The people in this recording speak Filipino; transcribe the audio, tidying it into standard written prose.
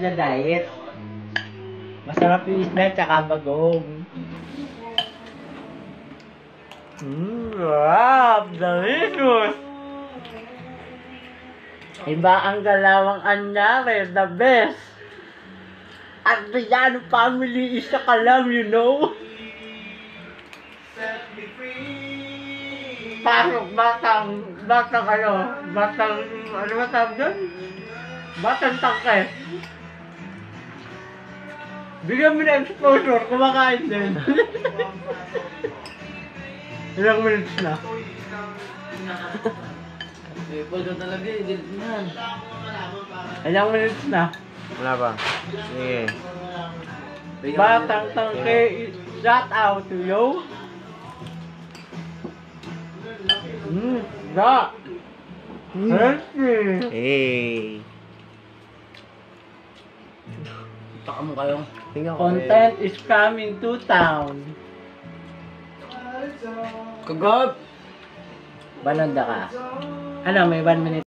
Sa diet. Masarap yung isda tsaka bagong. Wow! Delicious! Iba ang galawang anyari, the best! At Villano family is a kalam, you know? Pasok, batang ano ba tawag doon? Batang tangke. Bigyan mo na exposure, kumakain din. Ilang minutes na? Pwede talaga eh, din yan. Ilang minutes na? Wala pa. Sige. Batang tangke, shout out to you. Da! Healthy! Hey. Taka mo kayo. Tingnan ko. Content is coming to town. Kagab! Balanda ka. Ano, may 1 minute.